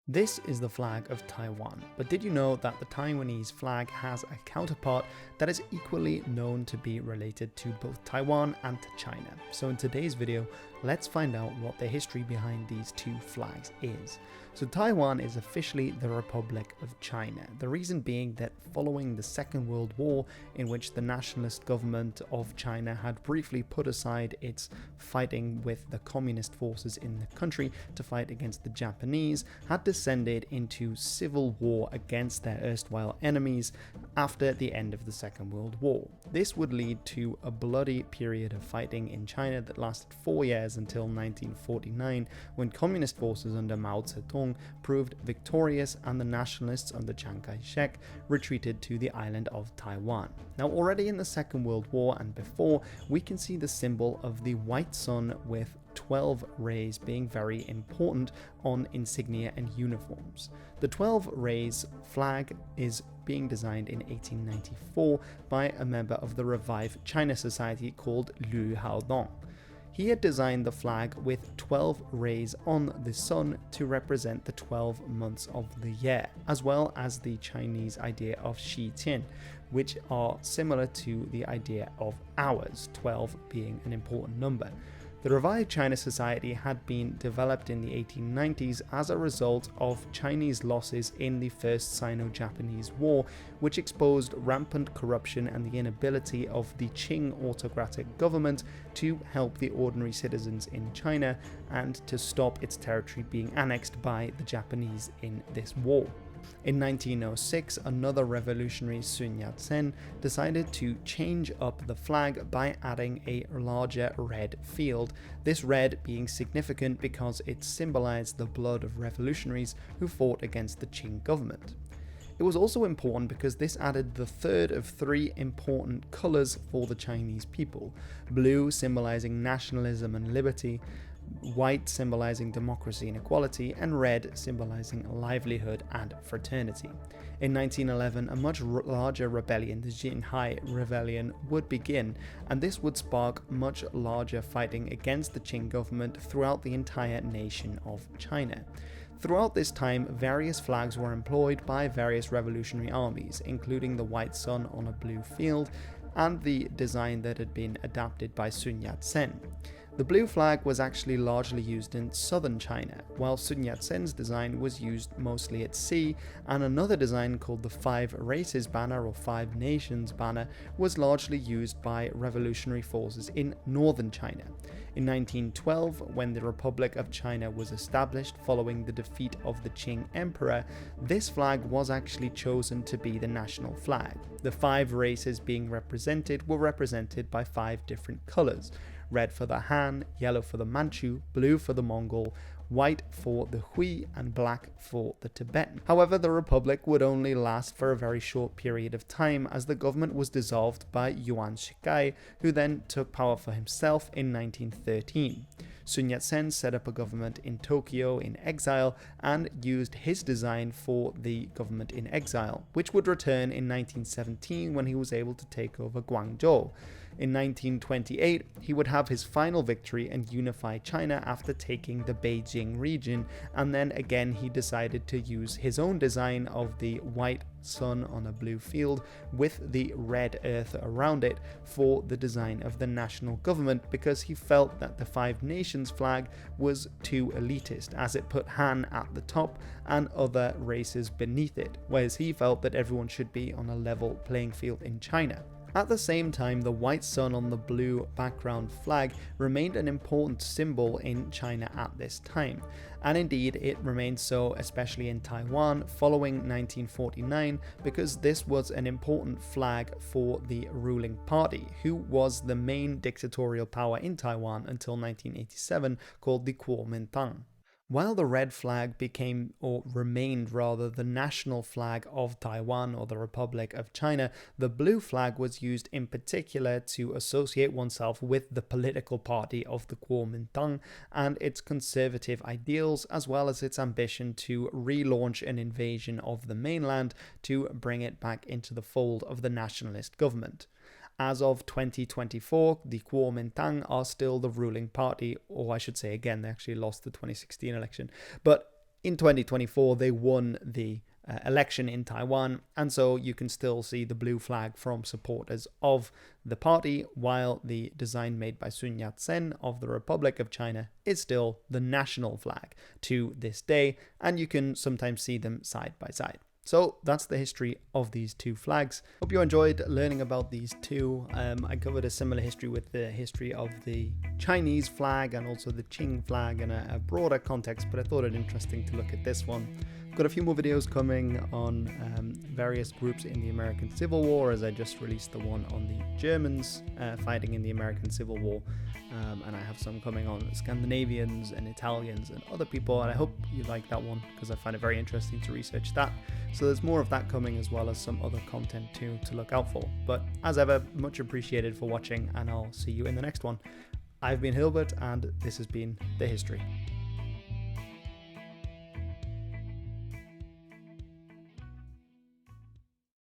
This is the flag of Taiwan, but did you know that the Taiwanese flag has a counterpart that is equally known to be related to both Taiwan and to China? So in today's video, let's find out what the history behind these two flags is. So Taiwan is officially the Republic of China, the reason being that following the Second World War, in which the nationalist government of China had briefly put aside its fighting with the communist forces in the country to fight against the Japanese, had descended into civil war against their erstwhile enemies after the end of the Second World War. This would lead to a bloody period of fighting in China that lasted 4 years until 1949, when communist forces under Mao Zedong proved victorious and the nationalists under Chiang Kai-shek retreated to the island of Taiwan. Now, already in the Second World War and before, we can see the symbol of the white sun with 12 rays being very important on insignia and uniforms. The 12 rays flag is being designed in 1894 by a member of the revived China Society called Liu Haodong. He had designed the flag with 12 rays on the sun to represent the 12 months of the year, as well as the Chinese idea of Shi Tian, which are similar to the idea of hours, 12 being an important number. The revived China Society had been developed in the 1890s as a result of Chinese losses in the First Sino-Japanese War, which exposed rampant corruption and the inability of the Qing autocratic government to help the ordinary citizens in China and to stop its territory being annexed by the Japanese in this war. In 1906, another revolutionary, Sun Yat-sen, decided to change up the flag by adding a larger red field, this red being significant because it symbolized the blood of revolutionaries who fought against the Qing government. It was also important because this added the third of three important colors for the Chinese people: blue symbolizing nationalism and liberty, white symbolizing democracy and equality, and red symbolizing livelihood and fraternity. In 1911, a much larger rebellion, the Jinhai Rebellion, would begin, and this would spark much larger fighting against the Qing government throughout the entire nation of China. Throughout this time, various flags were employed by various revolutionary armies, including the white sun on a blue field and the design that had been adapted by Sun Yat-sen. The blue flag was actually largely used in southern China, while Sun Yat-sen's design was used mostly at sea, and another design called the Five Races banner or Five Nations banner was largely used by revolutionary forces in northern China. In 1912, when the Republic of China was established following the defeat of the Qing Emperor, this flag was actually chosen to be the national flag. The five races being represented were represented by 5 different colors: red for the Han, yellow for the Manchu, blue for the Mongol, white for the Hui, and black for the Tibetan. However, the republic would only last for a very short period of time, as the government was dissolved by Yuan Shikai, who then took power for himself in 1913. Sun Yat-sen set up a government in Tokyo in exile and used his design for the government in exile, which would return in 1917 when he was able to take over Guangzhou. In 1928, he would have his final victory and unify China after taking the Beijing region, and then again he decided to use his own design of the white sun on a blue field with the red earth around it for the design of the national government, because he felt that the Five Nations flag was too elitist, as it put Han at the top and other races beneath it, whereas he felt that everyone should be on a level playing field in China. At the same time, the white sun on the blue background flag remained an important symbol in China at this time, and indeed it remained so especially in Taiwan following 1949, because this was an important flag for the ruling party, who was the main dictatorial power in Taiwan until 1987, called the Kuomintang. While the red flag became, or remained rather, the national flag of Taiwan or the Republic of China, the blue flag was used in particular to associate oneself with the political party of the Kuomintang and its conservative ideals, as well as its ambition to relaunch an invasion of the mainland to bring it back into the fold of the nationalist government. As of 2024, the Kuomintang are still the ruling party, or I should say again, they actually lost the 2016 election. But in 2024 they won the election in Taiwan, and so you can still see the blue flag from supporters of the party, while the design made by Sun Yat-sen of the Republic of China is still the national flag to this day, and you can sometimes see them side by side. So that's the history of these two flags. Hope you enjoyed learning about these two. I covered a similar history with the history of the Chinese flag and also the Qing flag in a broader context, but I thought it interesting to look at this one. I've got a few more videos coming on various groups in the American Civil War, as I just released the one on the Germans fighting in the American Civil War. And I have some coming on Scandinavians and Italians and other people, and I hope you like that one because I find it very interesting to research that. So there's more of that coming, as well as some other content too to look out for. But as ever, much appreciated for watching, and I'll see you in the next one. I've been Hilbert, and this has been The History.